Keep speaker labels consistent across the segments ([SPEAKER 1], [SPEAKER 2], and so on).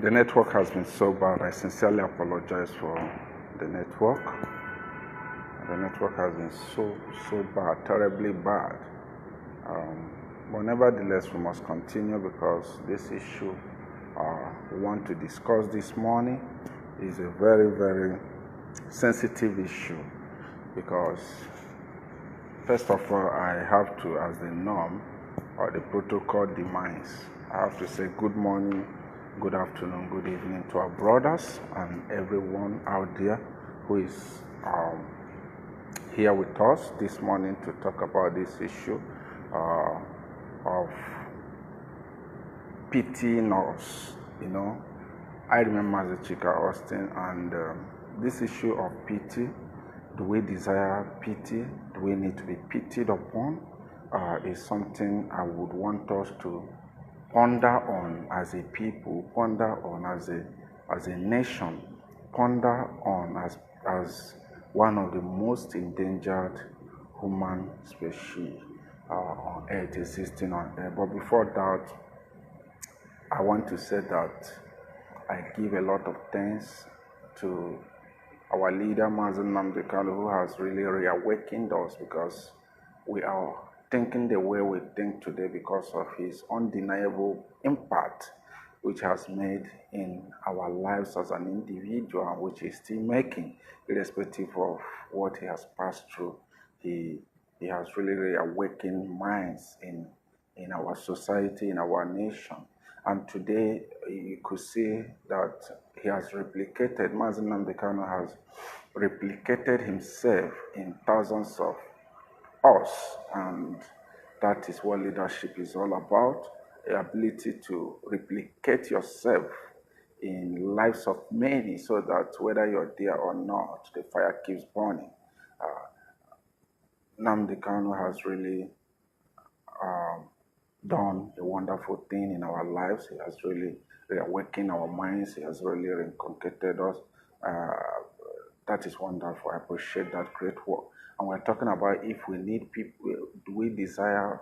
[SPEAKER 1] The network has been so bad. I sincerely apologize for the network. The network has been so bad, terribly bad. But nevertheless, we must continue because this issue we want to discuss this morning is a very sensitive issue because first of all, I have to, as the norm or the protocol demands, I have to say good morning, good afternoon, good evening to our brothers and everyone out there who is here with us this morning to talk about this issue of pitying us. I remember as a Chika Austin, and this issue of pity. Do we desire pity? Do we need to be pitied upon? Is something I would want us to ponder on as a people, ponder on as a nation, ponder on as one of the most endangered human species on earth existing on earth. But before that, I want to say that I give a lot of thanks to our leader, Mazi Nnamdi Kanu, who has really reawakened us because we are thinking the way we think today because of his undeniable impact which has made in our lives as an individual and which he's still making, irrespective of what he has passed through. He has really reawakened minds in our society, in our nation. And today, you could see that he has replicated, Mazi Nnamdi Kanu has replicated himself in thousands of us. And that is what leadership is all about, the ability to replicate yourself in lives of many so that whether you're there or not, the fire keeps burning. Nnamdi Kanu has really done a wonderful thing in our lives. He has really reawakened our minds. He has really reinculcated us. That is wonderful. I appreciate that great work. And we're talking about if we need people, do we desire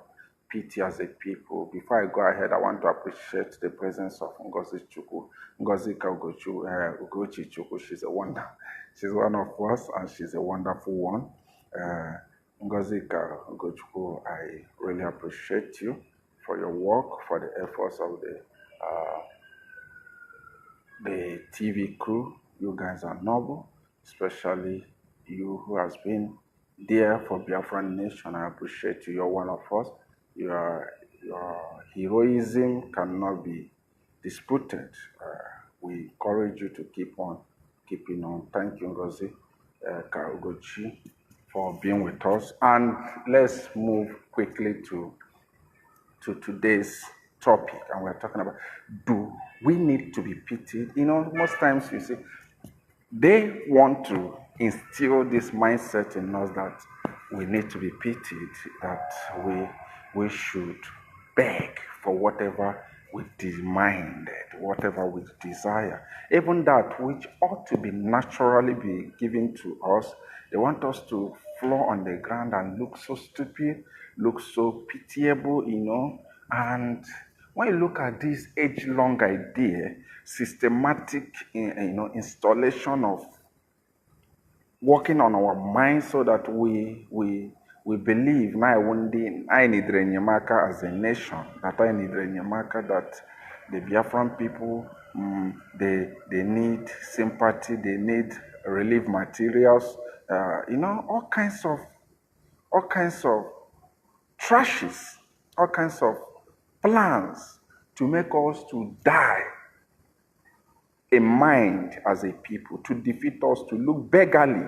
[SPEAKER 1] pity as a people? Before I go ahead, I want to appreciate the presence of Ngozi Chukwu, Ngozi Ugochi Chukwu. She's a wonder. She's one of us, and she's a wonderful one. Ngozi Ugochukwu, I really appreciate you for your work, for the efforts of the TV crew. You guys are noble, especially you who has been there for Biafran Nation. I appreciate you. You're one of us. Your heroism cannot be disputed. We encourage you to keep on keeping on. Thank you, Ngozi Ugochi, for being with us. And let's move quickly to today's topic, and we're talking about, do we need to be pitied? Most times you see they want to instill this mindset in us that we need to be pitied, that we should beg for whatever we demand, whatever we desire, even that which ought to be naturally be given to us. They want us to floor on the ground and look so stupid, look so pitiable, And when you look at this age-long idea, systematic, installation of working on our minds so that we believe now one day I need Renyamaka as a nation, that I need Renyamaka, that the Biafran people, they need sympathy, they need relief materials, all kinds of trashes, all kinds of plans to make us to die in mind as a people, to defeat us, to look beggarly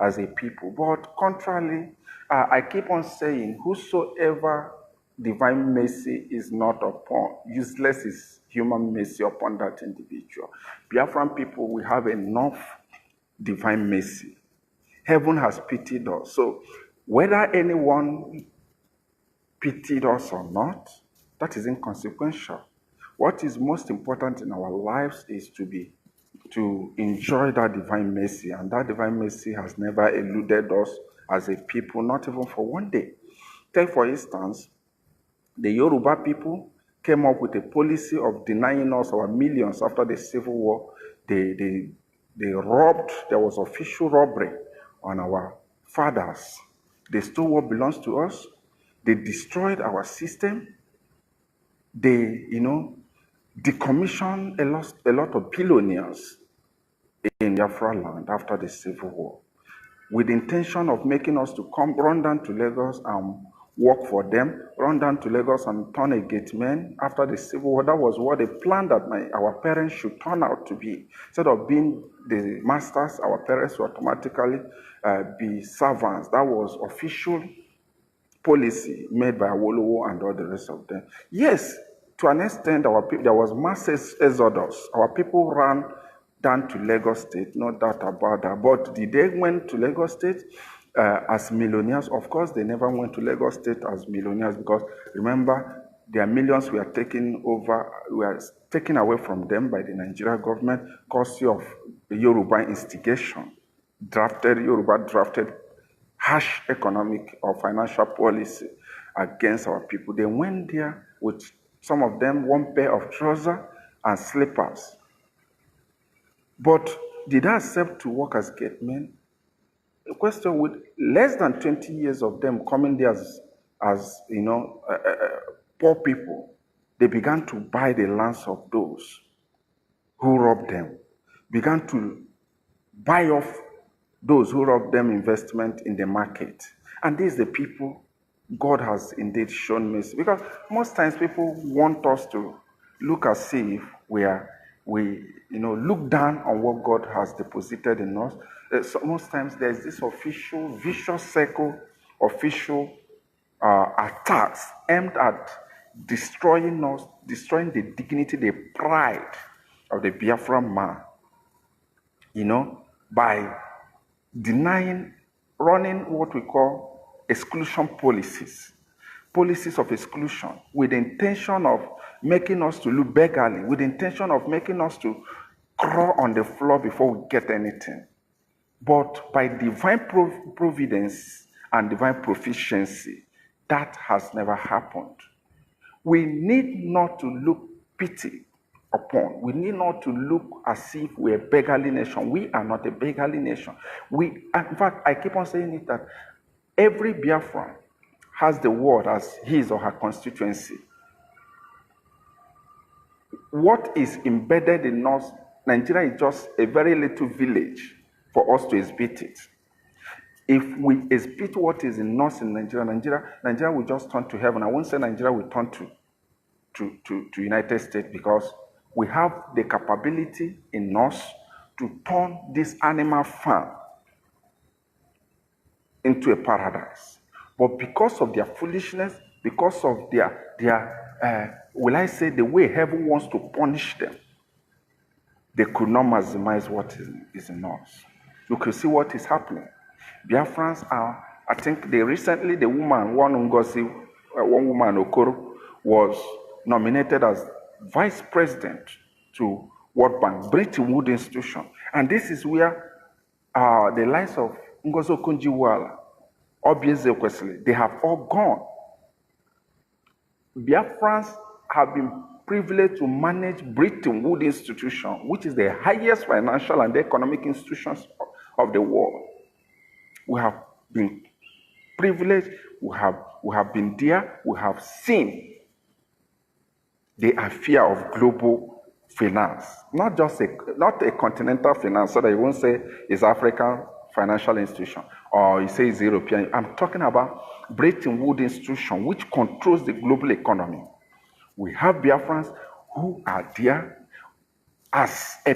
[SPEAKER 1] as a people. But contrarily, I keep on saying, whosoever divine mercy is not upon, useless is human mercy upon that individual. Biafran people, we have enough divine mercy. Heaven has pitied us. So whether anyone pitied us or not, that is inconsequential. What is most important in our lives is to enjoy that divine mercy, and that divine mercy has never eluded us as a people, not even for one day. Take for instance, the Yoruba people, came up with a policy of denying us our millions after the Civil War. They robbed, there was official robbery on our fathers. They stole what belongs to us. They destroyed our system. They, decommissioned a lot of billionaires in Biafra land after the Civil War, with the intention of making us to come run down to Lagos and work for them, run down to Lagos and turn a gate man after the Civil War. That was what they planned that our parents should turn out to be. Instead of being the masters, our parents would automatically be servants. That was official policy made by Awolowo and all the rest of them. Yes, to an extent, there was mass exodus. Our people ran down to Lagos State, no doubt about that. But did they went to Lagos State as millionaires? Of course, they never went to Lagos State as millionaires, because remember, their millions were taken away from them by the Nigerian government, courtesy of the Yoruba instigation. Yoruba drafted harsh economic or financial policy against our people. They went there with, some of them, one pair of trousers and slippers. But did they accept to work as gate men? The question, with less than 20 years of them coming there as poor people, they began to buy the lands of those who robbed them, began to buy off those who robbed them investment in the market. And these are the people God has indeed shown mercy. Because most times people want us to look as if we look down on what God has deposited in us. So most times there's this official vicious circle, official attacks aimed at destroying us, destroying the dignity, the pride of the Biafran man, by running what we call exclusion policies of exclusion, with the intention of making us to look beggarly, with the intention of making us to crawl on the floor before we get anything. But by divine providence and divine proficiency, that has never happened. We need not to look pity upon. We need not to look as if we're a beggarly nation. We are not a beggarly nation. In fact, I keep on saying it, that every Biafran has the world as his or her constituency. What is embedded in us, Nigeria is just a very little village for us to exhibit it. If we exhibit what is in us in Nigeria will just turn to heaven. I won't say Nigeria will turn to United States, because we have the capability in us to turn this animal farm into a paradise. But because of their foolishness, because of their will I say, the way heaven wants to punish them, they could not maximize what is in us. You can see what is happening. Biafrans are, I think the woman, one woman, Okoro, was nominated as vice president to World Bank, Bretton Woods institution. And this is where the likes of Ngozi Okonjo-Iweala, Obieze Kwesili, they have all gone. Biafrans have been privileged to manage Bretton Woods institution, which is the highest financial and economic institutions of the world. We have been privileged, we have been there, we have seen the affair of global finance, not a continental finance, so that you won't say it's African financial institution or you say it's European. I'm talking about Bretton Woods institution, which controls the global economy. We have Biafrans who are there as a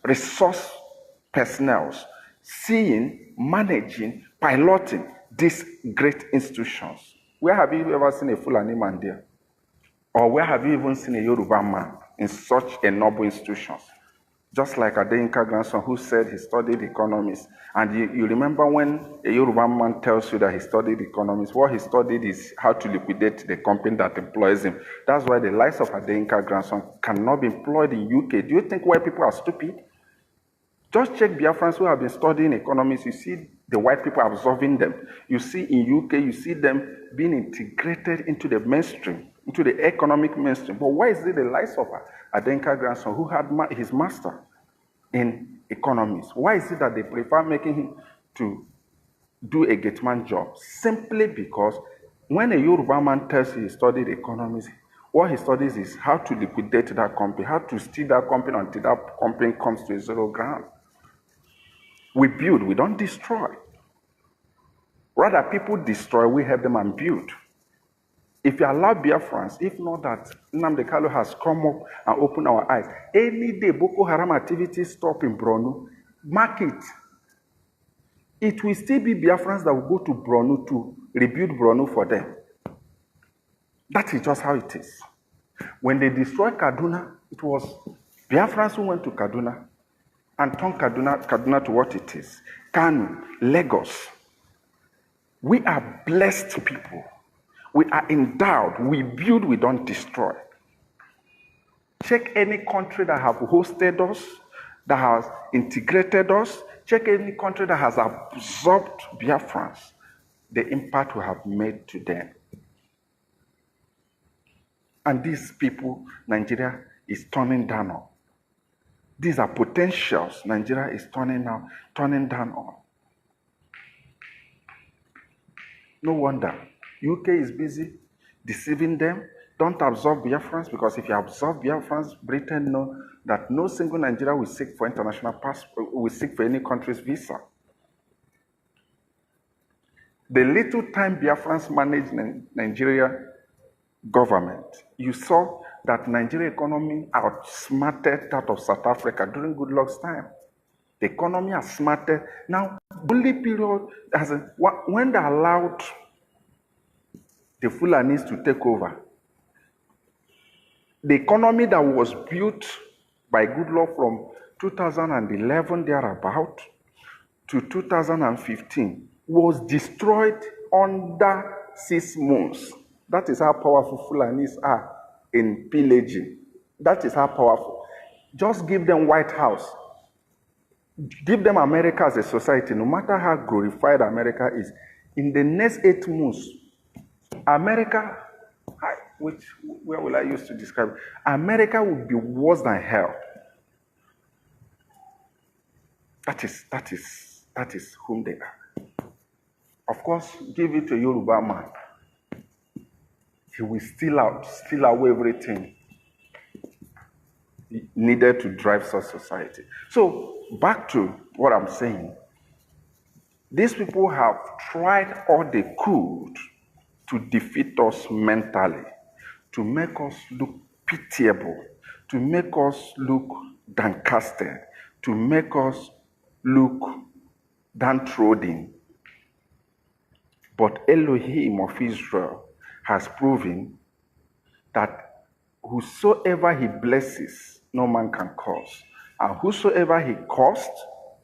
[SPEAKER 1] resource personnel, seeing, managing, piloting these great institutions. Where have you ever seen a Fulani man there? Or where have you even seen a Yoruba man in such a noble institutions? Just like Adeyinka grandson, who said he studied economics. And you remember when a Yoruba man tells you that he studied economics, what he studied is how to liquidate the company that employs him. That's why the likes of Adeyinka grandson cannot be employed in UK. Do you think white people are stupid? Just check Biafrans who have been studying economics. You see the white people absorbing them. You see in UK, you see them being integrated into the mainstream into the economic mainstream. But why is it the likes of Adenka grandson who had his master in economics? Why is it that they prefer making him to do a gateman job? Simply because when a Yoruba man tells you he studied economics, what he studies is how to liquidate that company, how to steal that company until that company comes to a zero ground. We build, we don't destroy. Rather, people destroy, we help them and build. If you allow Biafrans, if not that Nnamdi Kanu has come up and opened our eyes, any day Boko Haram activities stop in Borno, mark it. It will still be Biafrans that will go to Borno to rebuild Borno for them. That is just how it is. When they destroyed Kaduna, it was Biafrans who went to Kaduna and turned Kaduna to what it is. Kanu, Lagos. We are blessed people. We are endowed. We build, we don't destroy. Check any country that have hosted us, that has integrated us. Check any country that has absorbed Biafrans, the impact we have made to them. And these people, Nigeria is turning down on. These are potentials Nigeria is turning down on. No wonder. UK is busy deceiving them. Don't absorb Biafrans, because if you absorb Biafrans, Britain know that no single Nigeria will seek for international passport, will seek for any country's visa. The little time Biafrans managed Nigeria government, you saw that Nigeria economy outsmarted that of South Africa during Goodluck's time. The economy has smarted. Now, only period when they allowed the Fulanis to take over, the economy that was built by Goodluck from 2011 thereabout to 2015 was destroyed under 6 months. That is how powerful Fulanis are in pillaging. That is how powerful. Just give them White House. Give them America as a society, no matter how glorified America is. In the next 8 months, America, where will I use to describe it? America will be worse than hell. That is whom they are. Of course, give it to a Yoruba man. He will steal away everything needed to drive such society. So, back to what I'm saying. These people have tried all they could to defeat us mentally, to make us look pitiable, to make us look downcasted, to make us look downtrodden. But Elohim of Israel has proven that whosoever he blesses, no man can curse. And whosoever he cursed,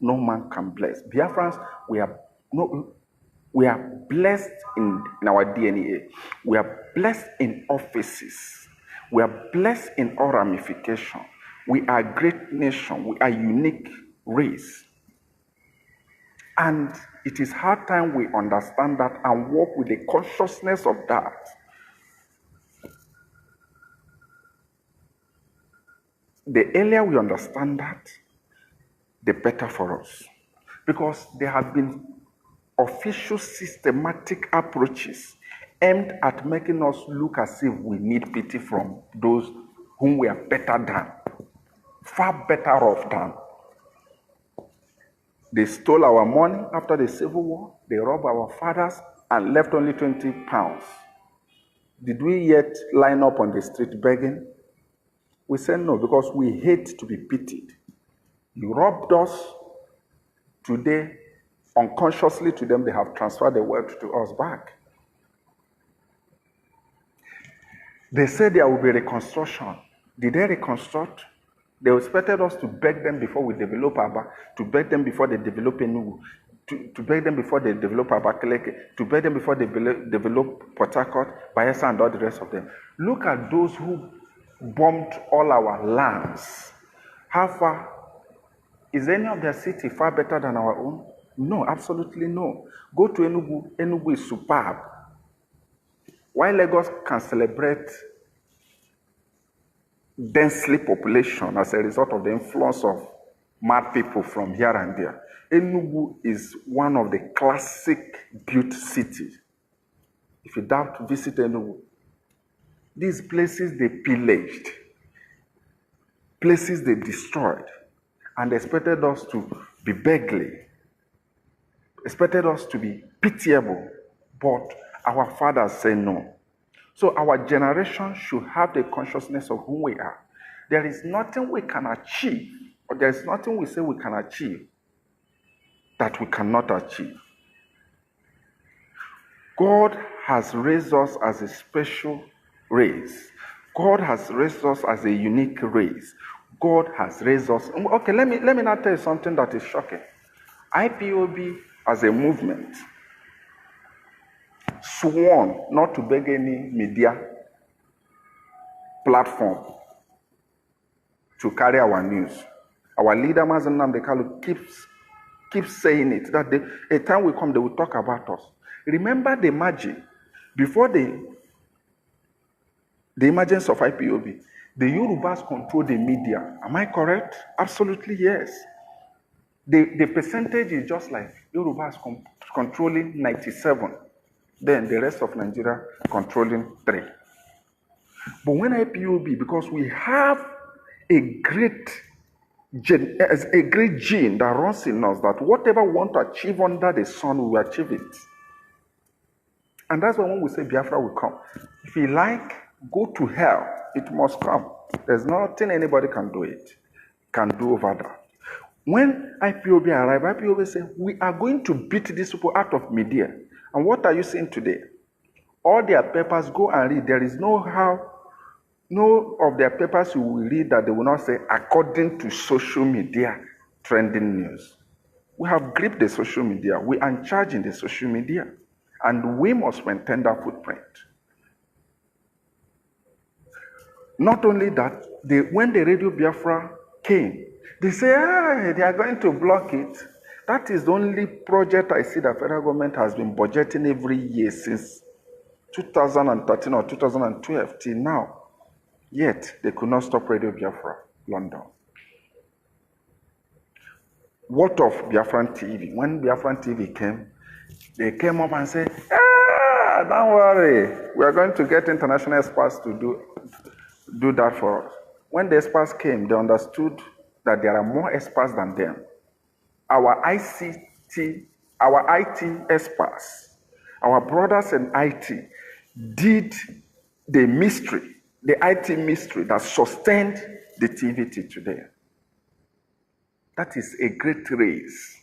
[SPEAKER 1] no man can bless. Biafrans, we are blessed in our DNA. We are blessed in offices. We are blessed in all ramifications. We are a great nation. We are a unique race. And it is hard time we understand that and work with the consciousness of that. The earlier we understand that, the better for us. Because there have been official systematic approaches aimed at making us look as if we need pity from those whom we are better than, far better off than. They stole our money after the Civil War, they robbed our fathers and left only 20 pounds. Did we yet line up on the street begging? We said no, because we hate to be pitied. You robbed us. Today, unconsciously to them, they have transferred the wealth to us back. They said there will be reconstruction. Did they reconstruct? They expected us to beg them before we develop Aba, to beg them before they develop Enugu, to beg them before they develop Abakaleke, to beg them before they develop Port Harcourt, Bayelsa, and all the rest of them. Look at those who bombed all our lands. How far? Is any of their city far better than our own? No, absolutely no. Go to Enugu. Enugu is superb. While Lagos can celebrate densely population as a result of the influence of mad people from here and there. Enugu is one of the classic built cities. If you doubt, visit Enugu. These places they pillaged, places they destroyed, and expected us to be beggarly, expected us to be pitiable, but our fathers say no. So our generation should have the consciousness of who we are. There is nothing we can achieve, or there is nothing we say we can achieve that we cannot achieve. God has raised us as a special race. God has raised us as a unique race. God has raised us. Okay, let me now tell you something that is shocking. IPOB as a movement sworn not to beg any media platform to carry our news. Our leader, Mazen Nnamdi Kanu, keeps saying it, that a time will come, they will talk about us. Remember the magic. Before the emergence of IPOB, the Yorubas control the media. Am I correct? Absolutely yes. The percentage is just like Yorubas controlling 97, then the rest of Nigeria controlling 3. But when IPOB, because we have a great gene that runs in us, that whatever we want to achieve under the sun, we will achieve it. And that's why when we say Biafra will come, if you like, go to hell, it must come. There's nothing anybody can do over that. When IPOB arrive, IPOB say, we are going to beat these people out of media. And what are you seeing today? All their papers, go and read. There is no of their papers you will read that they will not say, according to social media trending news. We have gripped the social media. We are in charge in the social media. And we must maintain that footprint. Not only that, when the Radio Biafra came, they say, they are going to block it. That is the only project I see that federal government has been budgeting every year since 2013 or 2012 till now. Yet, they could not stop Radio Biafra, London. What of Biafran TV? When Biafran TV came, they came up and said, don't worry, we are going to get international experts to do that for us. When the experts came, they understood that there are more experts than them. Our IT experts, our brothers in IT, did the IT mystery that sustained the TVT today. That is a great race.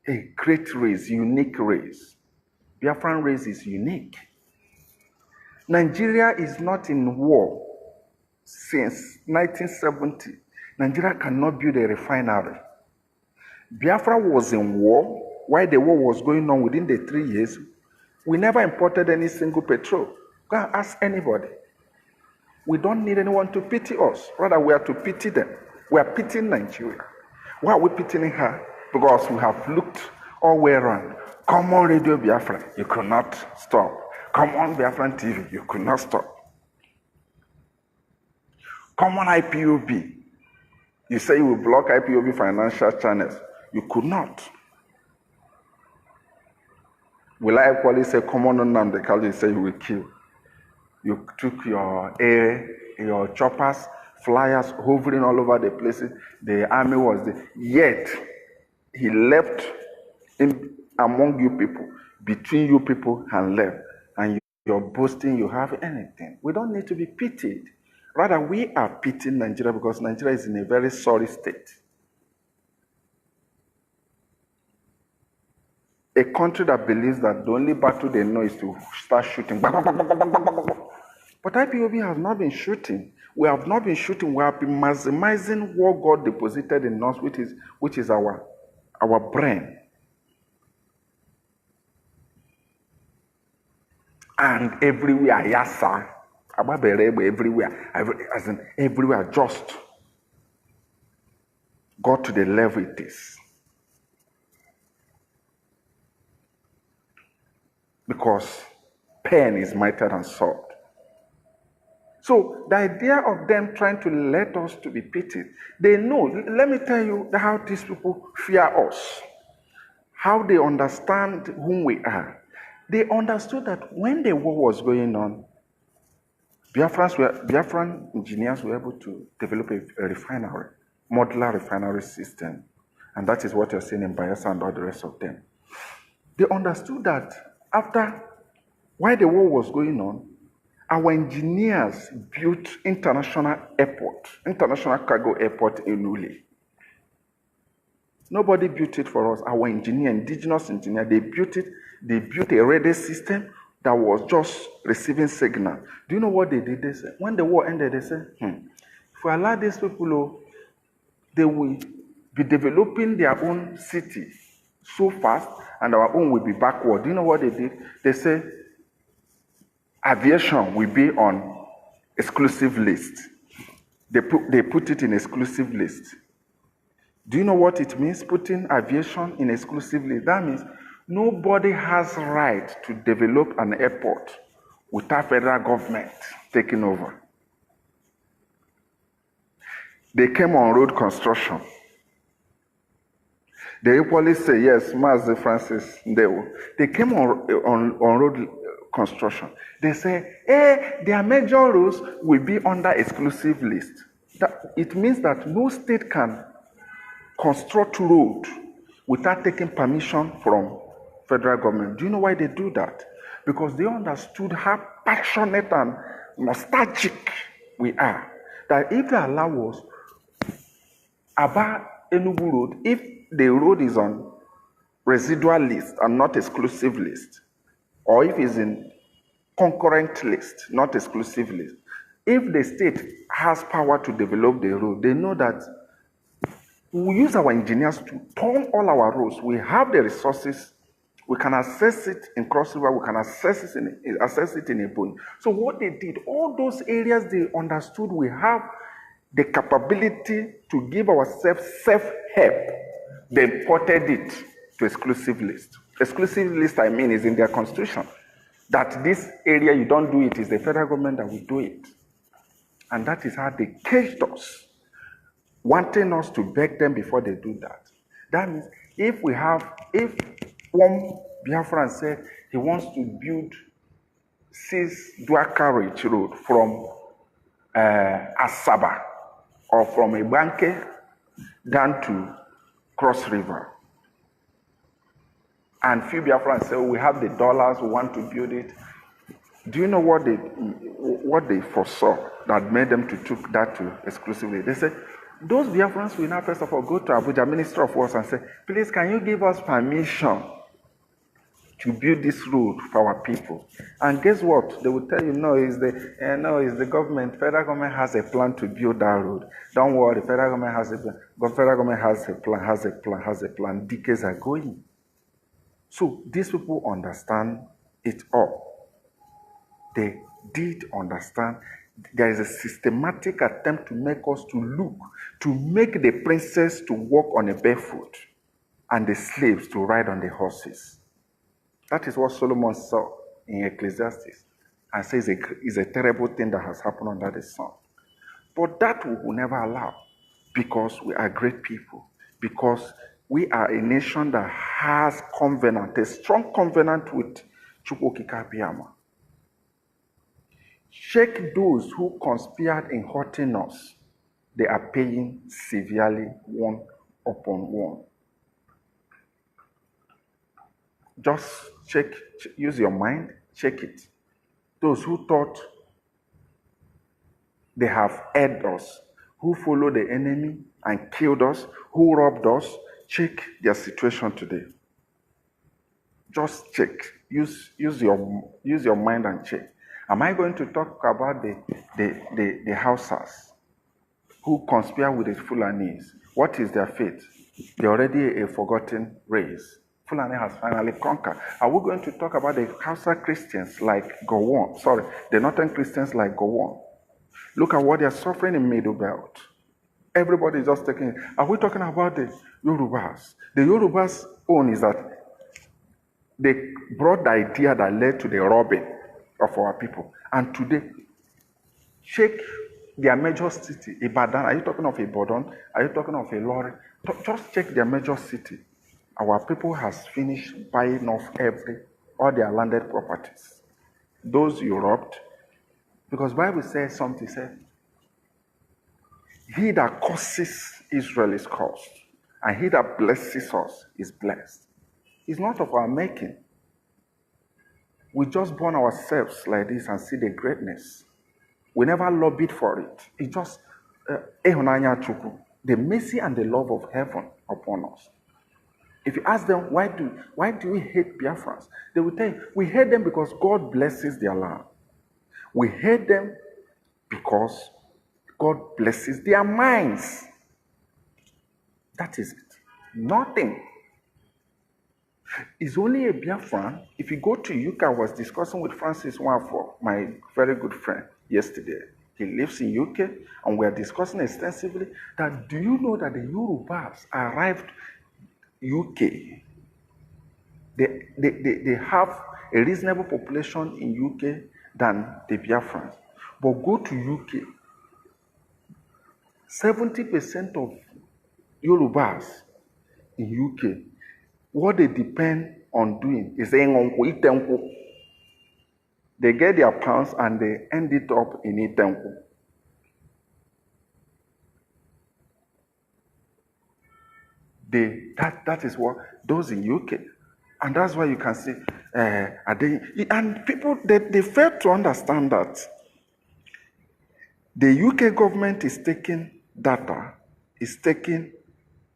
[SPEAKER 1] A great race, unique race. Biafran race is unique. Nigeria is not in war since 1970. Nigeria cannot build a refinery. Biafra was in war. While the war was going on within the 3 years, we never imported any single petrol. Go and ask anybody. We don't need anyone to pity us. Rather, we are to pity them. We are pitying Nigeria. Why are we pitying her? Because we have looked all the way around. Come on, Radio Biafra, you could not stop. Come on, Biafran TV, you could not stop. Come on, IPOB. You say you will block IPOB financial channels. You could not. Will I equally say, come on, Nnamdi Kanu, you say you will kill? You took your choppers, flyers hovering all over the places. The army was there. Yet, he left among you people, between you people, and left. And you're boasting you have anything. We don't need to be pitied. Rather, we are pitying Nigeria because Nigeria is in a very sorry state. A country that believes that the only battle they know is to start shooting. But IPOB has not been shooting. We have not been shooting. We have been maximizing what God deposited in us, which is our brain. And everywhere, yes, sir. Everywhere, as in everywhere, just got to the level it is. Because pen is mightier than sword. So the idea of them trying to let us to be pitied, they know. Let me tell you how these people fear us, how they understand whom we are. They understood that when the war was going on, Biafran engineers were able to develop a refinery, modular refinery system. And that is what you're seeing in Bayelsa and all the rest of them. They understood that while the war was going on, our engineers built international cargo airport in Ule. Nobody built it for us. Our indigenous engineer, they built it. They built a radar system that was just receiving signal. Do you know what they did? They said, when the war ended, they said, if we allow these people, they will be developing their own city so fast, and our own will be backward. Do you know what they did? They said, aviation will be on exclusive list. They put it in exclusive list. Do you know what it means, putting aviation in exclusive list? That means nobody has right to develop an airport without federal government taking over. They came on road construction. They equally say, yes, Master Francis, they came on road construction. They say, their major roads will be under exclusive list. It means that no state can construct road without taking permission from federal government. Do you know why they do that? Because they understood how passionate and nostalgic we are. That if they allow us, Aba Enugu Road, if the road is on residual list and not exclusive list, or if it's in concurrent list, not exclusive list, if the state has power to develop the road, they know that we use our engineers to turn all our roads. We have the resources. We can access it in Cross River. We can access it in Ebonyi. So what they did, all those areas they understood we have the capability to give ourselves self-help. They ported it to exclusive list. Exclusive list, I mean, is in their constitution. That this area, you don't do it, is the federal government that will do it. And that is how they caged us, wanting us to beg them before they do that. That means if one Biafran said he wants to build 6 dual carriage road from Asaba or from Ibanke down to Cross River, and few Biafrans say, we have the dollars, we want to build it. Do you know what they foresaw that made them to took that to exclusively? They said, those Biafrans will now first of all go to Abuja, Minister of Works, and say, please, can you give us permission to build this road for our people? And guess what? They will tell you, no, it's the government. Federal government has a plan to build that road. Don't worry, federal government has a plan. Federal government has a plan. Decades are going. So these people understand it all. They did understand. There is a systematic attempt to make us to make the princess to walk on a barefoot and the slaves to ride on the horses. That is what Solomon saw in Ecclesiastes and says it's a terrible thing that has happened under the sun. But that we will never allow, because we are great people, because we are a nation that has covenant, a strong covenant with Chukwokika Abiyama. Check those who conspired in hurting us. They are paying severely, one upon one. Just check, use your mind, check it. Those who thought they have heard us, who followed the enemy and killed us, who robbed us, check their situation today. Just check. Use your mind and check. Am I going to talk about the Hausas who conspire with the Fulanis? What is their fate? They're already a forgotten race. Fulani has finally conquered. Are we going to talk about the Hausa Christians like Gowon? Sorry, the Northern Christians like Gowon. Look at what they are suffering in Middle Belt. Everybody is just taking it. Are we talking about the Yorubas? The Yorubas' own is that they brought the idea that led to the robbing of our people. And today, check their major city. Ibadan, are you talking of Ibadan? Are you talking of Ilorin? Just check their major city. Our people has finished buying off all their landed properties. Those you robbed, because Bible says something, said, he that curses Israel is cursed, and he that blesses us is blessed. It's not of our making. We just born ourselves like this and see the greatness. We never lobbied for it. It's just the mercy and the love of heaven upon us. If you ask them, why do we hate Biafrans? They will tell you, we hate them because God blesses their land. We hate them because God blesses their minds. That is it. Nothing. It's only a Biafran. If you go to UK, I was discussing with Francis Wanfo, my very good friend, yesterday. He lives in UK, and we are discussing extensively that, do you know that the Yorubas arrived UK? They have a reasonable population in UK than the Biafrans. But go to UK, 70% of Yorubas in UK, what they depend on doing is saying, they get their pounds and they end it up in Itenku. That is what those in UK, and that's why you can see and people they fail to understand that the UK government is taking data, is taking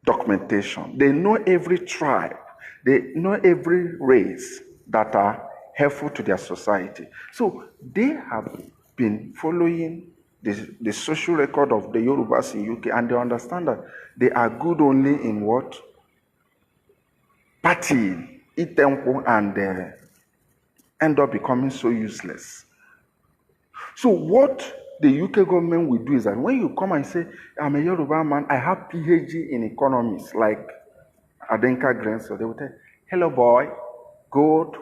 [SPEAKER 1] documentation. They know every tribe, they know every race that are helpful to their society. So they have been following the social record of the Yorubas in UK, and they understand that they are good only in what? Partying, Itempo, and end up becoming so useless. So what the UK government will do is that when you come and say, I'm a Yoruba man, I have PhD in economics, like Adenka Grenso, they will tell, hello boy, good.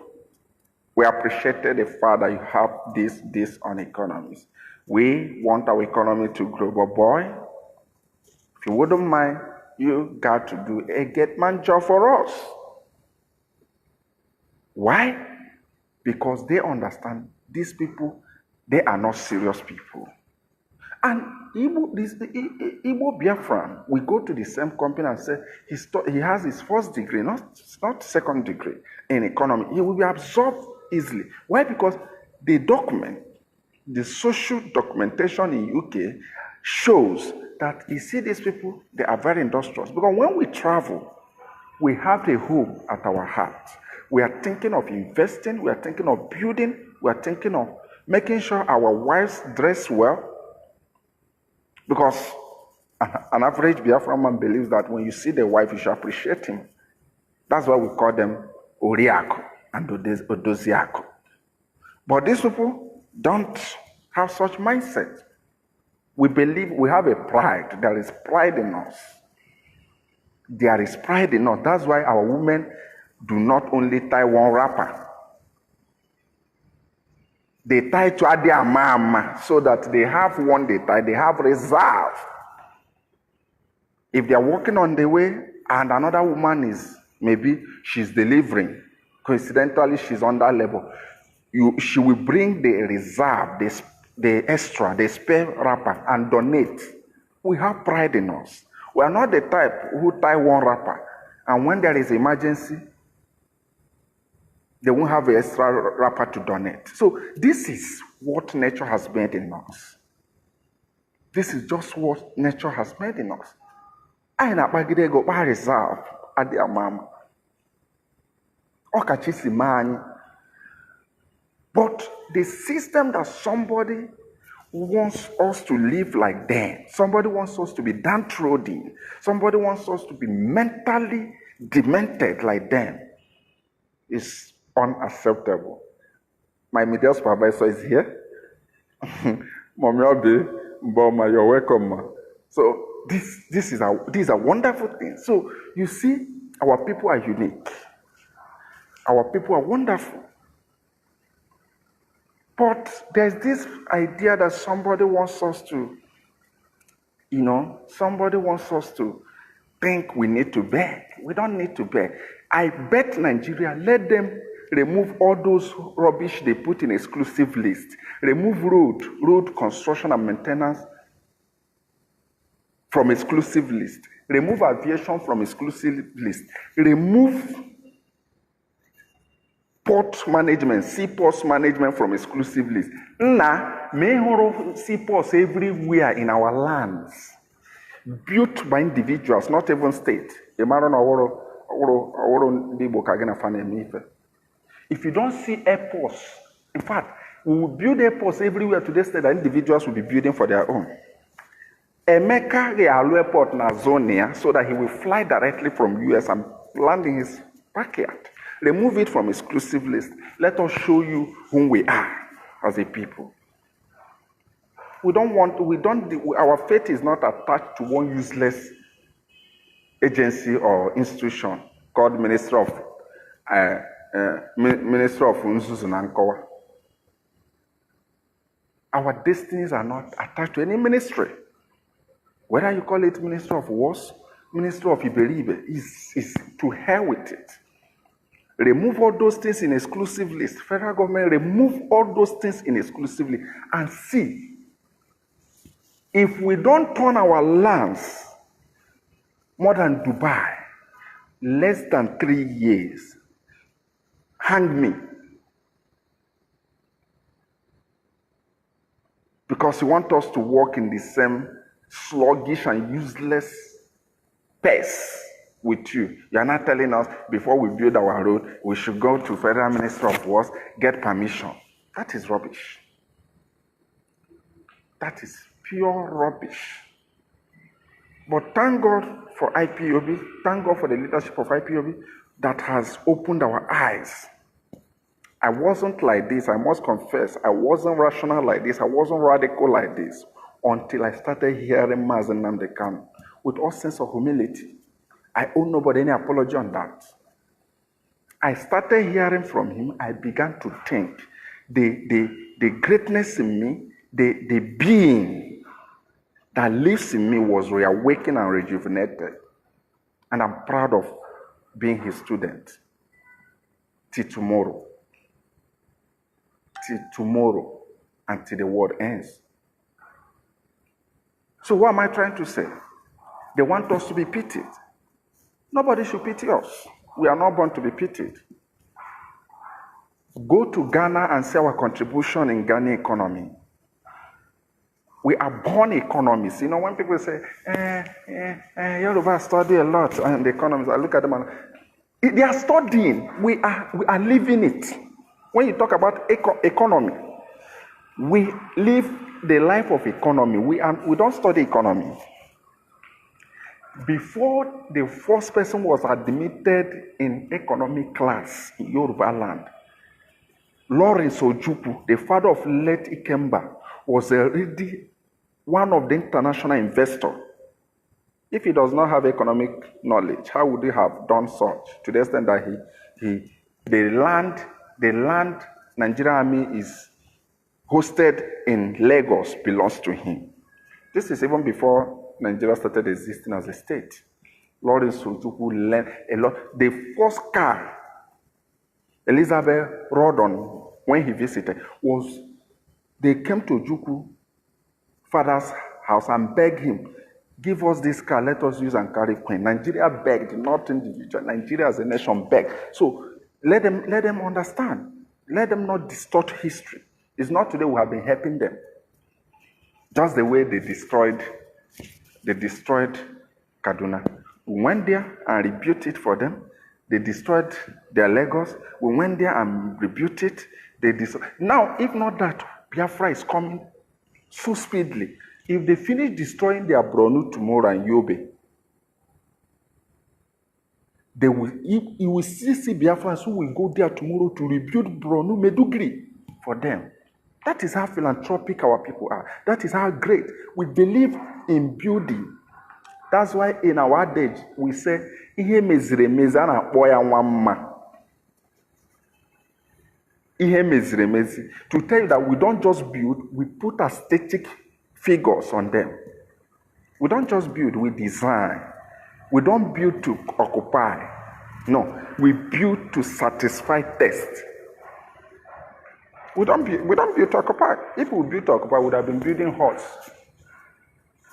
[SPEAKER 1] We appreciated the fact that you have this on economics. We want our economy to grow, but boy, if you wouldn't mind, you got to do a get-man job for us. Why? Because they understand these people, they are not serious people. And Igbo Biafran, we go to the same company and say he has his first degree, not second degree in economy. He will be absorbed easily. Why? Because the document, the social documentation in UK shows that you see these people, they are very industrious. Because when we travel, we have a home at our heart. We are thinking of investing, we are thinking of building, we are thinking of making sure our wives dress well. Because an average Biafran man believes that when you see the wife, you should appreciate him. That's why we call them Oriako and Odoziako. But these people don't have such mindset. We believe we have a pride. There is pride in us. There is pride in us. That's why our women do not only tie one wrapper. They tie to their mama so that they have one they tie, they have reserve. If they are walking on the way and another woman is, maybe she's delivering, coincidentally she's on that level, she will bring the reserve, the extra, the spare wrapper and donate. We have pride in us. We are not the type who tie one wrapper and when there is emergency, they won't have an extra wrapper to donate. So this is what nature has made in us. This is just what nature has made in us. I na bagide go ba reserve at their mama. Okachisi man. But the system that somebody wants us to live like them, somebody wants us to be downtrodden, somebody wants us to be mentally demented like them, is unacceptable. My media supervisor is here. Mommy Obi, Mboma, you're welcome, ma. So this is a wonderful thing. So you see, our people are unique. Our people are wonderful. But there's this idea that somebody wants us to think we need to beg. We don't need to beg. I bet Nigeria, let them remove all those rubbish they put in exclusive list. Remove road construction and maintenance from exclusive list. Remove aviation from exclusive list. Remove port management, seaports management from exclusive list. Now, may seaports everywhere in our lands, built by individuals, not even state. If you don't see airports, in fact, we will build airports everywhere to the state that individuals will be building for their own. Emeka Realu Airport na Zonia, so that he will fly directly from US and land in his backyard. Remove it from exclusive list. Let us show you who we are as a people. Our faith is not attached to one useless agency or institution called Ministry of Nzuzu na Nkowa. Our destinies are not attached to any ministry. Whether you call it Ministry of Wars, Ministry of Iberibe, is to hell with it. Remove all those things in exclusive list. Federal government, remove all those things in exclusively and see if we don't turn our lands more than Dubai, less than 3 years, hang me. Because you want us to work in the same sluggish and useless pace with you. You're not telling us before we build our road, we should go to Federal Ministry of Works, get permission. That is rubbish. That is pure rubbish. But thank God for IPOB, thank God for the leadership of IPOB that has opened our eyes. I wasn't like this, I must confess. I wasn't rational like this, I wasn't radical like this until I started hearing Mazi Nnamdi Kanu with all sense of humility. I owe nobody any apology on that. I started hearing from him, I began to think the greatness in me, the being that lives in me was reawakened and rejuvenated. And I'm proud of being his student. Till tomorrow. Till tomorrow. Until the world ends. So what am I trying to say? They want us to be pitied. Nobody should pity us. We are not born to be pitied. Go to Ghana and see our contribution in Ghana economy. We are born economists. You know, when people say, Yoruba study a lot on the economists, I look at them and they are studying. We are living it. When you talk about economy, we live the life of economy. We don't study economy. Before the first person was admitted in economic class in Yoruba land, Lawrence Ojukwu, the father of late Ikemba, was already one of the international investors. If he does not have economic knowledge, how would he have done such? To the extent that the land Nigerian Army is hosted in Lagos belongs to him. This is even before Nigeria started existing as a state. Lawrence Ojukwu learned a lot. The first car Elizabeth rode on when he visited was, they came to Ojukwu father's house and begged him, give us this car, let us use and carry Queen. Nigeria begged, not individual. Nigeria as a nation begged. So let them understand. Let them not distort history. It's not today we have been helping them. Just the way they destroyed Kaduna. We went there and rebuked it for them. They destroyed their Lagos. We went there and rebuked it. Now, if not that, Biafra is coming so speedily. If they finish destroying their Borno tomorrow and Yobe, you will see Biafrans who will go there tomorrow to rebuild Borno, Medugri for them. That is how philanthropic our people are. That is how great. We believe in building. That's why in our adage, we say, Ihe mezire mezana boya wamma. To tell you that we don't just build, we put aesthetic figures on them. We don't just build, we design. We don't build to occupy. No, we build to satisfy taste. We don't build to occupy. If we build to occupy, we would have been building huts.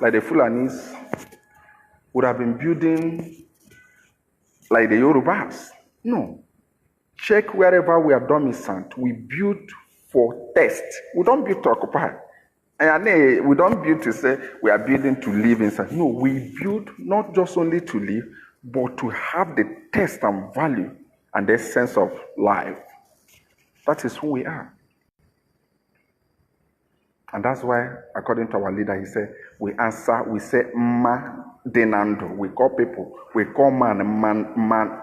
[SPEAKER 1] Like the Fulanis would have been building like the Yorubas. No. Check wherever we are domiciled. We build for taste. We don't build to occupy. And we don't build to say we are building to live inside. No, we build not just only to live, but to have the taste and value and the sense of life. That is who we are. And that's why, according to our leader, he said, we say, ma denando. We call people, we call man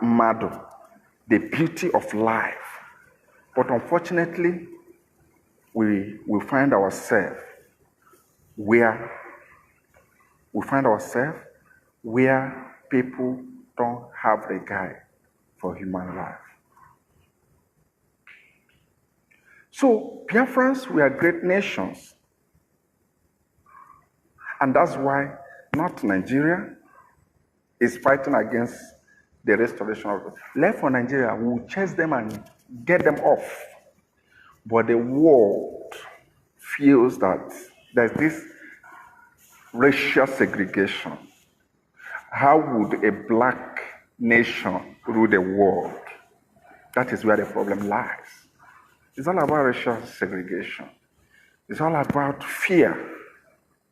[SPEAKER 1] mado. The beauty of life. But unfortunately, we find ourselves where people don't have regard for human life. So, Biafrans, we are great nations. And that's why North Nigeria is fighting against the restoration of it. Left for Nigeria, we will chase them and get them off. But the world feels that there's this racial segregation. How would a black nation rule the world? That is where the problem lies. It's all about racial segregation. It's all about fear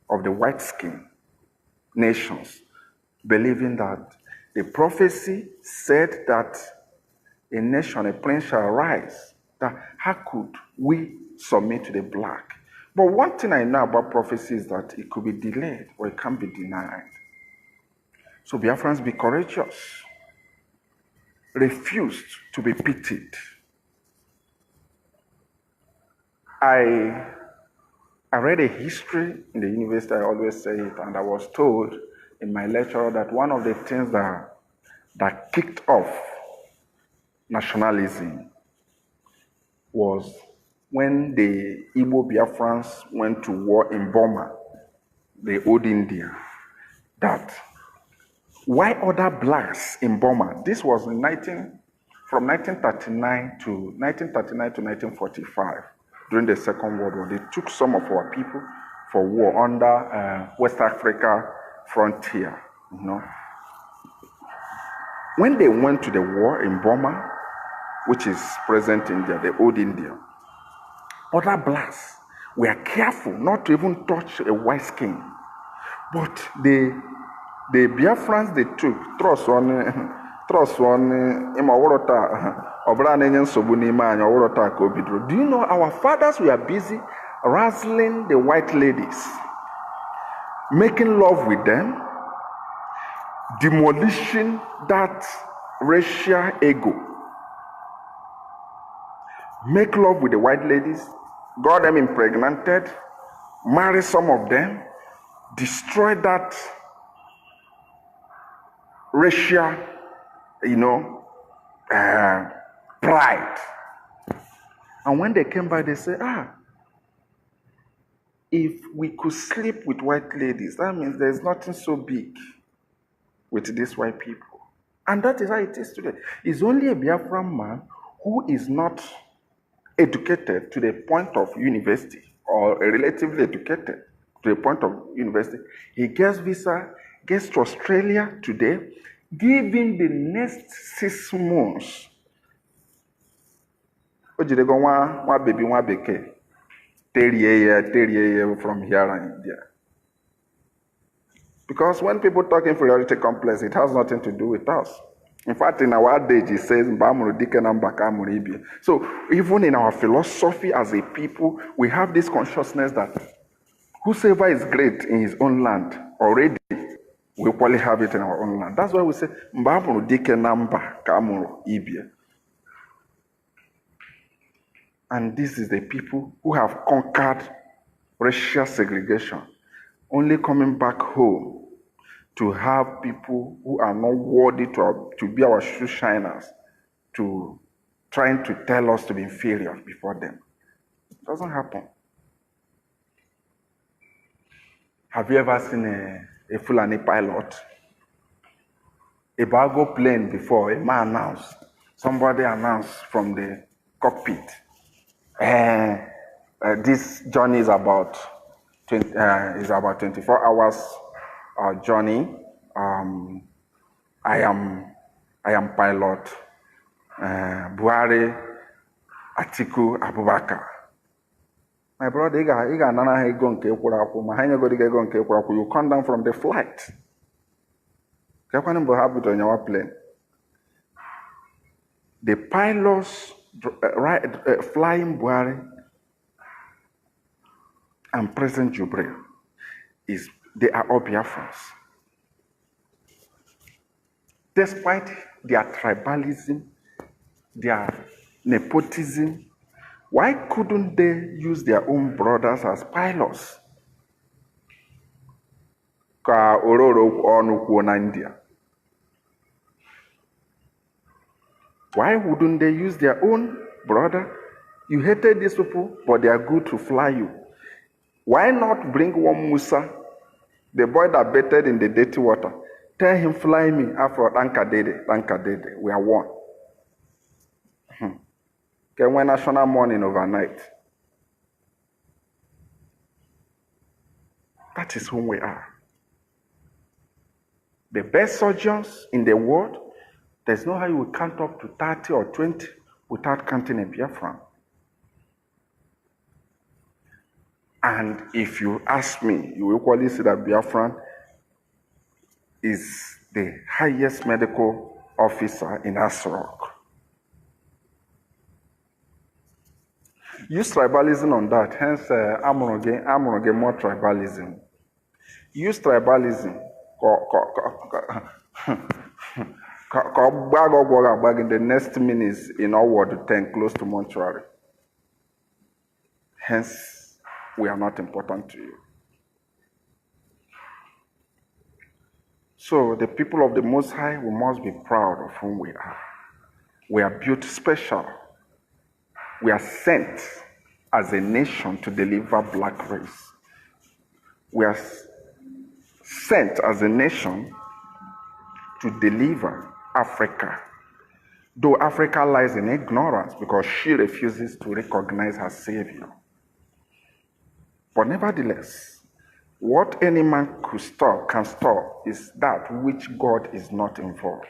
[SPEAKER 1] of the white skin nations, believing that the prophecy said that a nation, a prince shall rise. That how could we submit to the black? But one thing I know about prophecy is that it could be delayed or it can't be denied. So Biafrans, be courageous. Refuse to be pitied. I read a history in the university, I always say it, and I was told in my lecture that one of the things that kicked off nationalism was when the Igbo Biafrans went to war in Burma, the old India, that why other blacks in Burma, this was from 1939 to 1945, during the Second World War, they took some of our people for war under West Africa frontier, When they went to the war in Burma, which is present India, the old India, other blacks were careful not to even touch a white skin. But the Biafrans they took, trust on do you know our fathers were busy razzling the white ladies, making love with them, demolishing that racial ego. Make love with the white ladies, got them impregnated, marry some of them, destroy that racial, pride. And when they came back, they said, if we could sleep with white ladies, that means there's nothing so big with these white people. And that is how it is today. It's only a Biafran man who is not educated to the point of university, or relatively educated to the point of university. He gets visa, gets to Australia today, give him the next 6 months. Baby, beke. 30 years from here and India. Because when people talk inferiority complex, it has nothing to do with us. In fact, in our adage, it says, so even in our philosophy as a people, we have this consciousness that whosoever is great in his own land already, we probably have it in our own land. That's why we say, and this is the people who have conquered racial segregation, only coming back home to have people who are not worthy to be our shoe shiners, to trying to tell us to be inferior before them. It doesn't happen. Have you ever seen a Fulani pilot? A Bago plane before, a man announced, somebody announced from the cockpit, this journey is about 24 hours journey. I am pilot Buhari Atiku Abubakar. My brother, you come down from the flight. Plane. The pilots flying Buhari and President Jubril they are all Biafrans. Despite their tribalism, their nepotism, why couldn't they use their own brothers as pilots? Ka Ororo Onukwo na India. Why wouldn't they use their own brother? You hated these people, but they are good to fly you. Why not bring one Musa, the boy that bathed in the dirty water? Tell him, fly me after Dankadede. We are one. Okay, when national mourning overnight. That is who we are. The best surgeons in the world, there's no how you will count up to 30 or 20 without counting a Biafran. And if you ask me, you will equally see that Biafran is the highest medical officer in Asrock. Use tribalism on that, hence I'm gonna get more tribalism. Use tribalism. In the next minute in our ward 10 close to mortuary. Hence, we are not important to you. So the people of the Most High, we must be proud of whom we are. We are built special. We are sent as a nation to deliver black race. We are sent as a nation to deliver Africa. Though Africa lies in ignorance because she refuses to recognize her savior. But nevertheless, what any man can stop is that which God is not involved.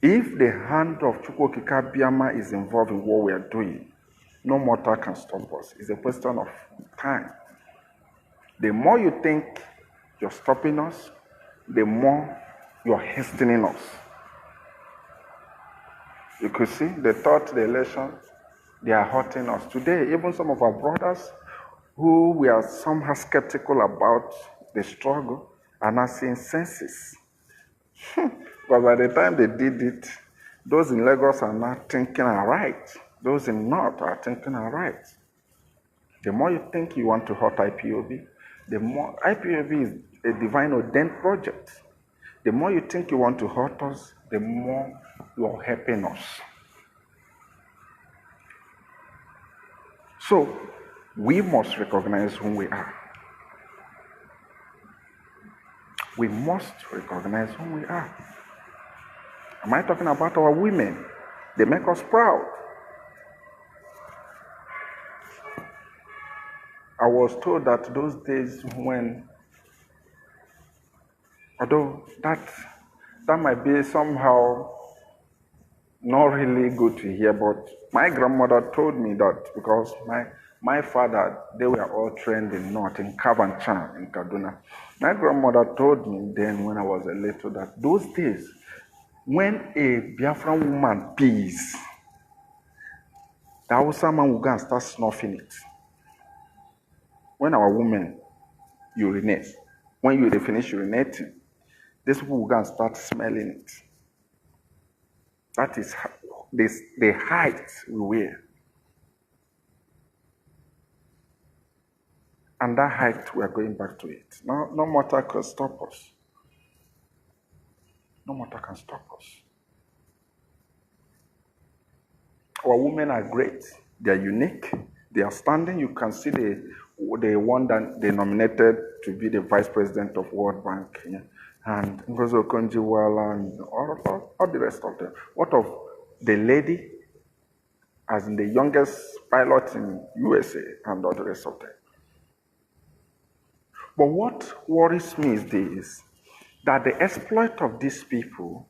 [SPEAKER 1] If the hand of Chukwokika Biama is involved in what we are doing, no mortal can stop us. It's a question of time. The more you think you're stopping us, the more you're hastening us. You could see they thought the election, they are hurting us. Today, even some of our brothers who we are somehow skeptical about the struggle are now seeing senses. But by the time they did it, those in Lagos are not thinking all right. Those in North are thinking all right. The more you think you want to hurt IPOB, the more IPOB is a divine ordained project. The more you think you want to hurt us, the more you are helping us. So, we must recognize who we are. We must recognize who we are. Am I talking about our women? They make us proud. I was told that those days when, although that might be somehow not really good to hear, but my grandmother told me that because my father, they were all trained in North, in Kabanchan, in Kaduna. My grandmother told me then when I was a little that those days, when a Biafran woman pees, the Hausa man will go and start snuffing it. When our women urinate, when they finish urinating, these people will go and start smelling it. That is the height we wear. And that height, we are going back to it. No mortal can stop us. No mortal can stop us. Our women are great. They are unique. They are standing. You can see the one that they nominated to be the vice president of World Bank, yeah? And Ngozi Okonjo-Iweala and all the rest of them. What of the lady, as in the youngest pilot in USA, and all the rest of them? But what worries me is this, that the exploit of these people,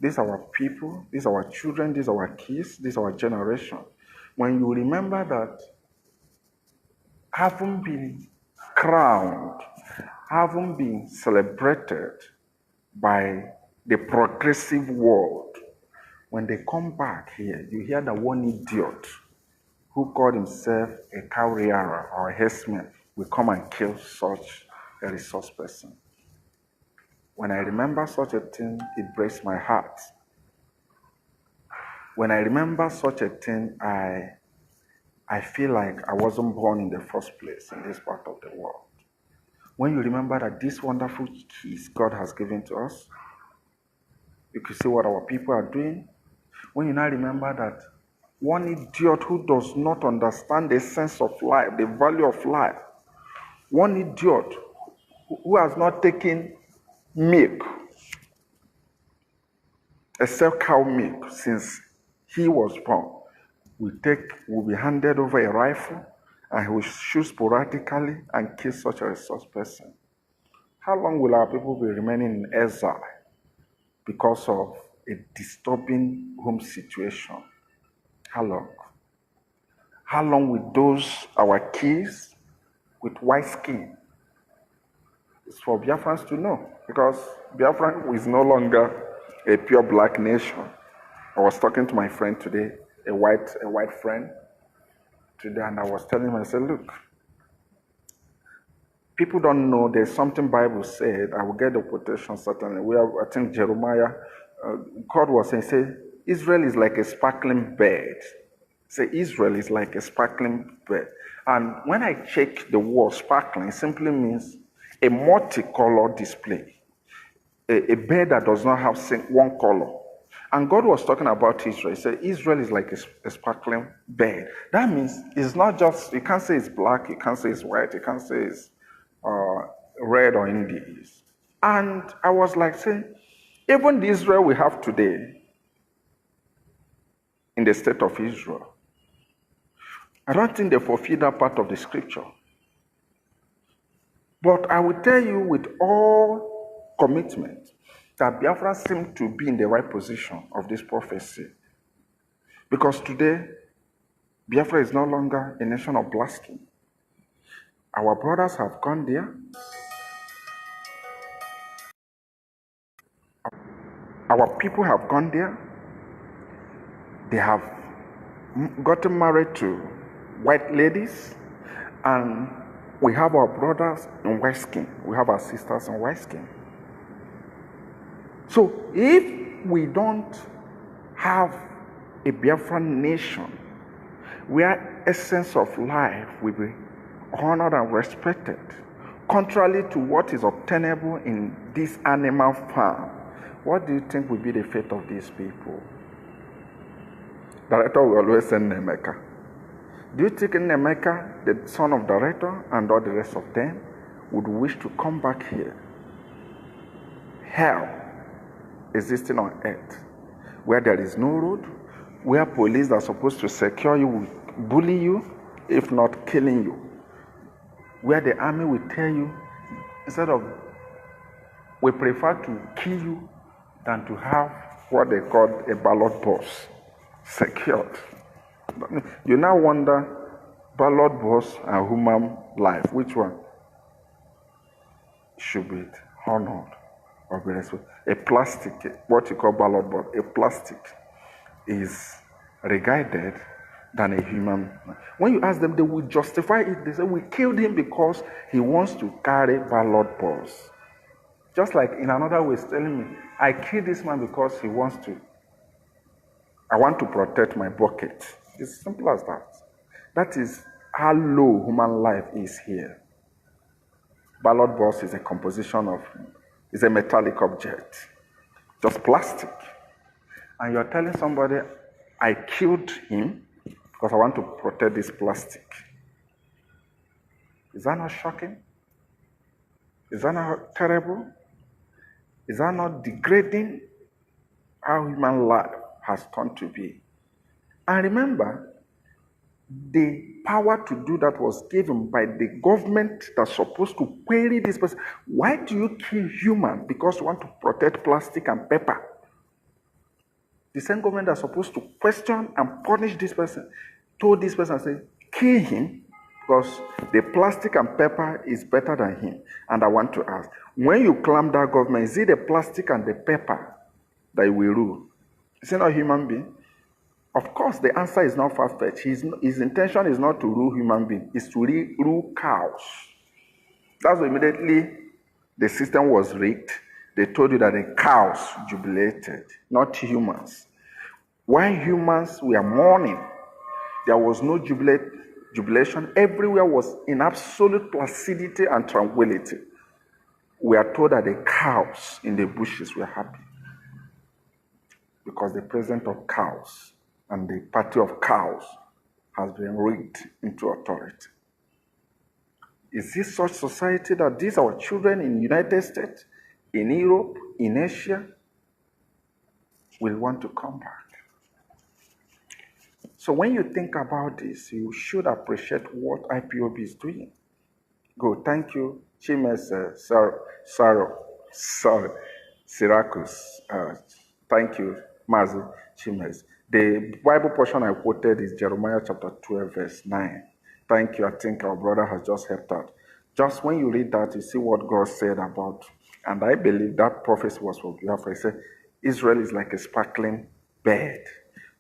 [SPEAKER 1] these are our people, these are our children, these are our kids, these are our generation. When you remember that having been crowned, having been celebrated by the progressive world, when they come back here, you hear that one idiot who called himself a cowriera or a herdsman will come and kill such a resource person. When I remember such a thing, it breaks my heart. When I remember such a thing, I feel like I wasn't born in the first place in this part of the world. When you remember that these wonderful keys God has given to us, you can see what our people are doing. When you now remember that one idiot who does not understand the sense of life, the value of life, one idiot who has not taken milk, except cow milk, since he was born, will be handed over a rifle and he will shoot sporadically and kill such a resource person. How long will our people be remaining in exile because of a disturbing home situation? How long? How long will those, our kids with white skin? It's for Biafrans to know, because Biafra is no longer a pure black nation. I was talking to my friend today, a white friend today, and I was telling him, I said, look, people don't know there's something Bible said. I will get the quotation certainly. I think Jeremiah, God was saying, say, Israel is like a sparkling bed. Say, Israel is like a sparkling bed. And when I check the word sparkling, it simply means a multicolored display. A bed that does not have one color. And God was talking about Israel. He said, Israel is like a sparkling bed. That means it's not just, you can't say it's black, you can't say it's white, you can't say it's red or Indian. And I was like saying, even the Israel we have today, in the state of Israel, I don't think they fulfill that part of the scripture. But I will tell you with all commitment that Biafra seems to be in the right position of this prophecy. Because today, Biafra is no longer a nation of blasphemy. Our brothers have gone there. Our people have gone there. They have gotten married to white ladies, and we have our brothers in white skin. We have our sisters in white skin. So if we don't have a Biafran nation where essence of life will be honored and respected, contrary to what is obtainable in this animal farm, what do you think will be the fate of these people? Director will always send Nemeka. Do you think Nemeka, the son of director, and all the rest of them, would wish to come back here? Hell existing on earth, where there is no road, where police are supposed to secure you will bully you, if not killing you, where the army will tell you, instead of, we prefer to kill you than to have what they call a ballot box secured. You now wonder, ballot box and human life, which one should be honored or be respected? A plastic, what you call ballot box, a plastic is regarded than a human. When you ask them, they will justify it. They say, we killed him because he wants to carry ballot box. Just like in another way, it's telling me, I killed this man because he wants to. I want to protect my bucket. It's simple as that. That is how low human life is here. Ballot box is a composition of, is a metallic object, just plastic. And you're telling somebody, I killed him because I want to protect this plastic. Is that not shocking? Is that not terrible? Is that not degrading how human life has come to be? And remember, the power to do that was given by the government that's supposed to query this person. Why do you kill human? Because you want to protect plastic and paper. The same government that's supposed to question and punish this person told this person, say, kill him because the plastic and paper is better than him. And I want to ask, when you claim that government, is it the plastic and the paper that will rule? Is it not a human being? Of course, the answer is not far-fetched. His intention is not to rule human beings, it's to rule cows. That's why immediately the system was rigged. They told you that the cows jubilated, not humans. When humans were mourning, there was no jubilation. Everywhere was in absolute placidity and tranquility. We are told that the cows in the bushes were happy because the president of cows and the party of cows has been rigged into authority. Is this such society that these our children in the United States, in Europe, in Asia, will want to come back? So when you think about this, you should appreciate what IPOB is doing. Good, thank you, Chimes Syracuse. Thank you, Mazi Chimes. The Bible portion I quoted is Jeremiah chapter 12, verse 9. Thank you. I think our brother has just helped out. Just when you read that, you see what God said about, and I believe that prophecy was for Biafra. He said, Israel is like a sparkling bed.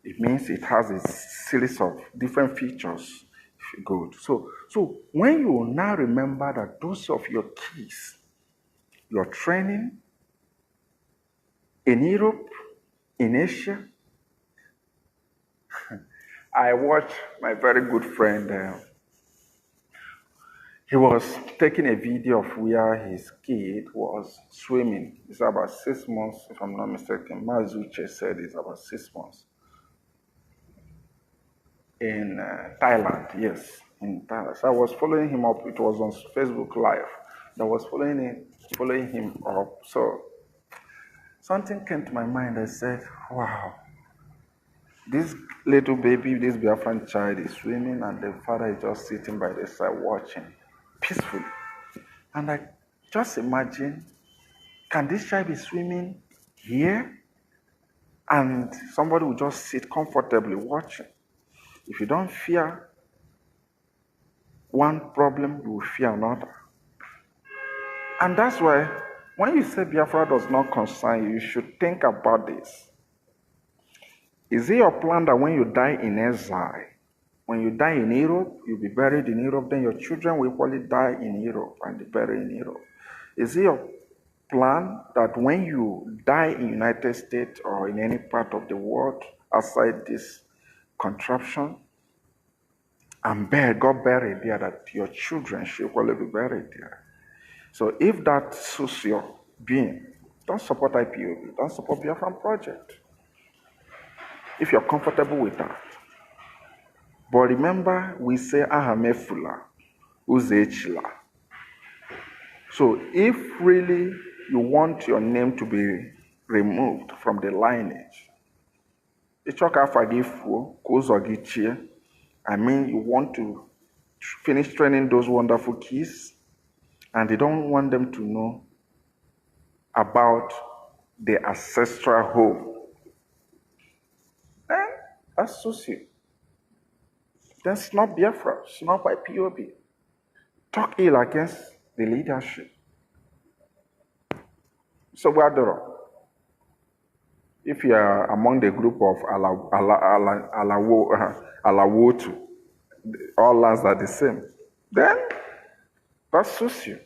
[SPEAKER 1] It means it has a series of different features. Good. So when you now remember that those of your keys, your training in Europe, in Asia, I watched my very good friend, he was taking a video of where his kid was swimming. It's about 6 months, if I'm not mistaken. Mazuche said it's about 6 months. In Thailand, yes, in Thailand. So I was following him up. It was on Facebook Live. I was following him up. So something came to my mind. I said, wow, this little baby, this Biafran child is swimming and the father is just sitting by the side watching peacefully. And I just imagine, can this child be swimming here? And somebody will just sit comfortably watching. If you don't fear one problem, you will fear another. And that's why when you say Biafra does not concern you, you should think about this. Is it your plan that when you die in exile, when you die in Europe, you'll be buried in Europe, then your children will probably die in Europe and be buried in Europe? Is it your plan that when you die in the United States or in any part of the world outside this contraption, and got buried there, that your children should probably be buried there? So if that suits your being, don't support IPOB, don't support Biafran Project, if you're comfortable with that. But remember, we say Ahamefula, Uzechila. So if really you want your name to be removed from the lineage, I mean, you want to finish training those wonderful kids, and they don't want them to know about the ancestral home. Then that's Susi. That's not Biafra, it's not by POB. Talk ill against the leadership. So, if you are among the group of Alawotu, all lands are the same, then that suits you.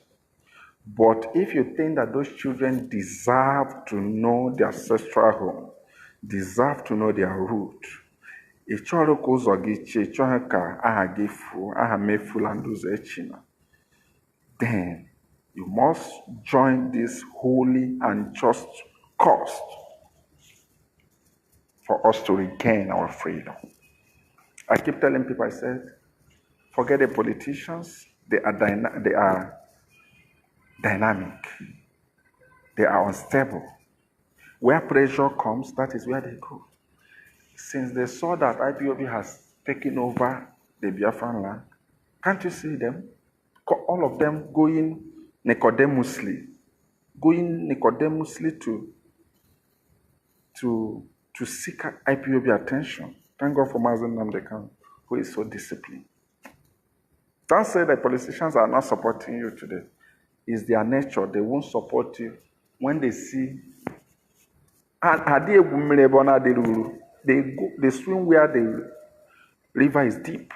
[SPEAKER 1] But if you think that those children deserve to know their ancestral home, deserve to know their root, then you must join this holy and just cause. for us to regain our freedom. I keep telling people, I said, forget the politicians, they are dynamic, they are unstable. Where pressure comes, that is where they go. Since they saw that IPOB has taken over the Biafran land, can't you see them? All of them going Nicodemusly to seek IPOB attention. Thank God for Mazen Namdekan, who is so disciplined. Don't say that politicians are not supporting you today. It's their nature. They won't support you when they see. They swim where the river is deep.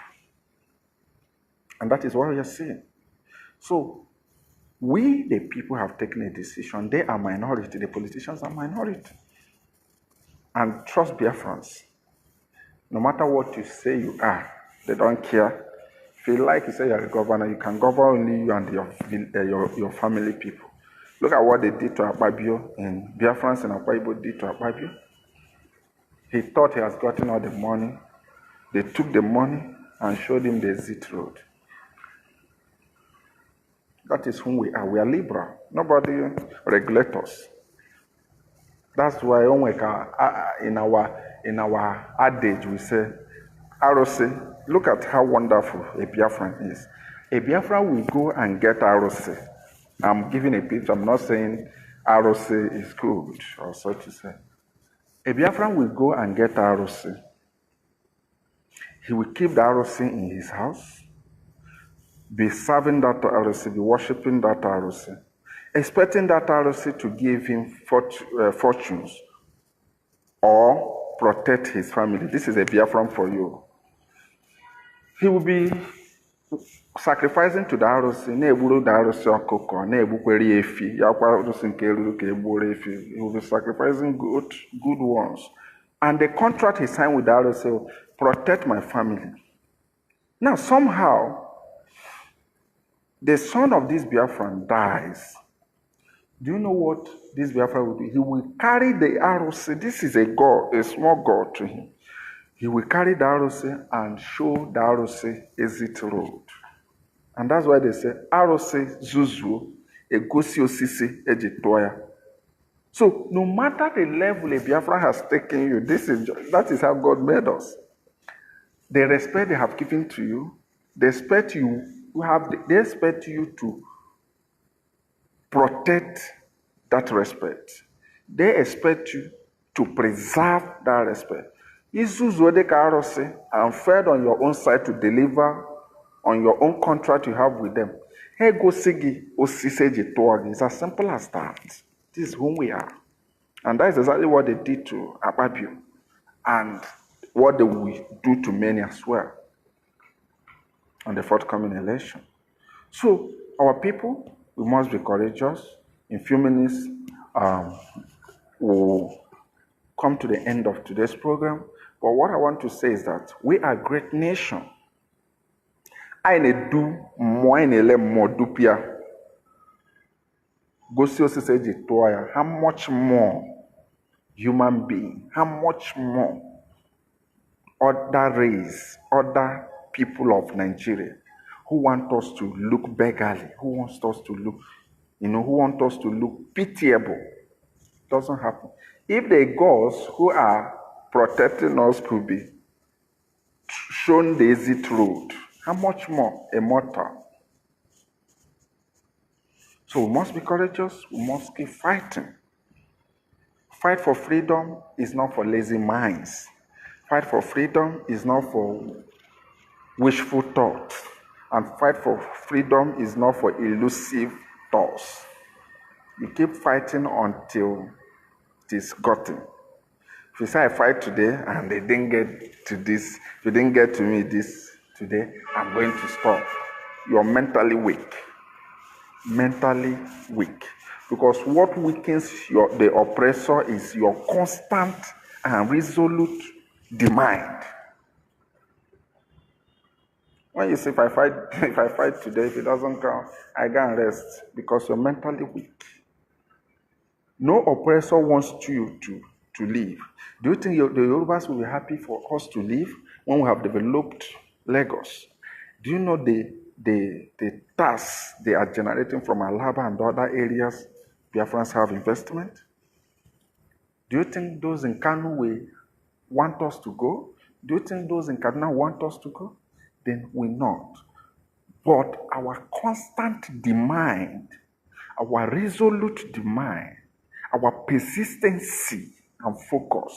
[SPEAKER 1] And that is what we are seeing. So, we, the people, have taken a decision. They are minority. The politicians are minority. And trust Biafrans. No matter what you say you are, they don't care. If you like, you say you're a governor, you can govern only you and your family people. Look at what they did to Akpabio, and Biafrans and Akpabio did to Akpabio. He thought he has gotten all the money. They took the money and showed him the exit road. That is who we are. We are liberal. Nobody regulates us. That's why in our adage we say, ROC, look at how wonderful a Biafran is. A Biafran will go and get ROC. I'm giving a pitch. I'm not saying ROC is good or so to say. A Biafran will go and get ROC. He will keep the ROC in his house, be serving that ROC, be worshiping that ROC, expecting that ROC to give him fortunes or protect his family. This is a Biafran for you. He will be sacrificing to the ROC, na-egburu the ROC ọkụkọ, na-egbukwere efi, ya kwa ROC nke eruru ka egburu efi. He will be sacrificing good ones. And the contract he signed with the ROC will protect my family. Now, somehow, the son of this Biafran dies. Do you know what this Biafran will do? He will carry the ROC. This is a God, a small God to him. He will carry the ROC and show the ROC exit road. And that's why they say, ROC Zuzu, Egosi Osisi Ejitoya. So, no matter the level a Biafran has taken you, that is how God made us. The respect they have given to you, they expect you to protect that respect. They expect you to preserve that respect. Izuzu and fed on your own side to deliver on your own contract you have with them. It's as simple as that. This is who we are. And that is exactly what they did to Akpabio. And what they will do to many as well on the forthcoming election. So, our people, we must be courageous. In a few minutes, we'll come to the end of today's program. But what I want to say is that we are a great nation. I need do more dupia. How much more human being, how much more other race, other people of Nigeria who want us to look beggarly, who wants us to look, who want us to look pitiable. Doesn't happen. If the gods who are protecting us could be shown the exit road, how much more a mortal? So we must be courageous, we must keep fighting. Fight for freedom is not for lazy minds. Fight for freedom is not for wishful thoughts. And fight for freedom is not for elusive thoughts. You keep fighting until it is gotten. If you say I fight today and they didn't get to this, if you didn't get to me this today, I'm going to stop. You're mentally weak. Mentally weak. Because what weakens the oppressor is your constant and resolute demand. When you say if I fight today, if it doesn't count, I can't rest because you're mentally weak. No oppressor wants you to to leave. Do you think the Yorubas will be happy for us to leave when we have developed Lagos? Do you know the tasks they are generating from Alaba and other areas Biafrans have investment? Do you think those in Kanu will want us to go? Do you think those in Kaduna want us to go? Then we not. But our constant demand, our resolute demand, our persistency and focus,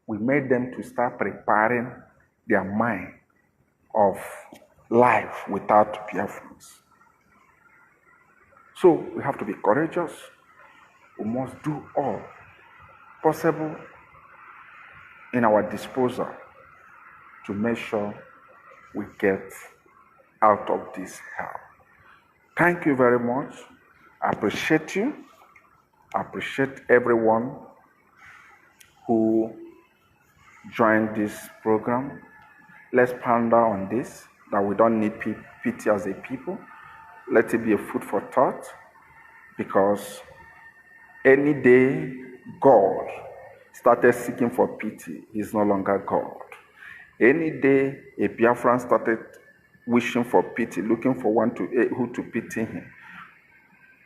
[SPEAKER 1] we made them to start preparing their mind of life without Biafrans. So we have to be courageous. We must do all possible in our disposal to make sure we get out of this hell. Thank you very much. I appreciate you. I appreciate everyone who joined this program. Let's ponder on this, that we don't need pity as a people. Let it be a food for thought, because any day God started seeking for pity, he's no longer God. Any day a Biafran started wishing for pity, looking for one who to pity him,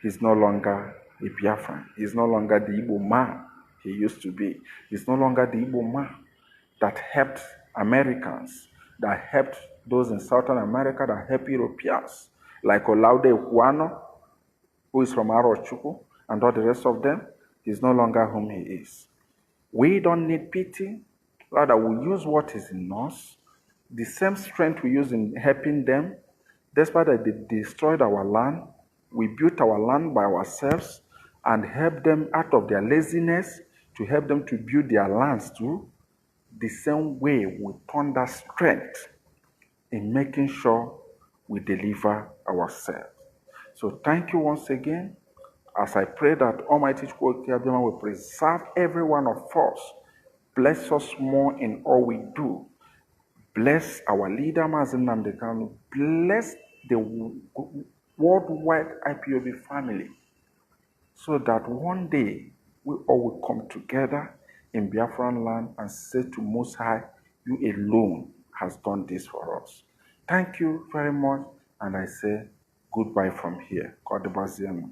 [SPEAKER 1] he's no longer a Biafran. He's no longer the Igbo man he used to be. He's no longer the Igbo man that helped Americans, that helped those in Southern America, that helped Europeans, like Olaude Ekwuano, who is from Arochukwu, and all the rest of them. He's no longer whom he is. We don't need pity. Rather, we use what is in us, the same strength we use in helping them. Despite that they destroyed our land, we built our land by ourselves and helped them out of their laziness to help them to build their lands too. The same way we turn that strength in making sure we deliver ourselves. So thank you once again, as I pray that Almighty Chukwuokike will preserve every one of us. Bless us more in all we do. Bless our leader, Mazi Nnamdi Kanu. Bless the worldwide IPOB family, so that one day we all will come together in Biafran land and say to Most High, you alone has done this for us. Thank you very much, and I say goodbye from here. God bless you.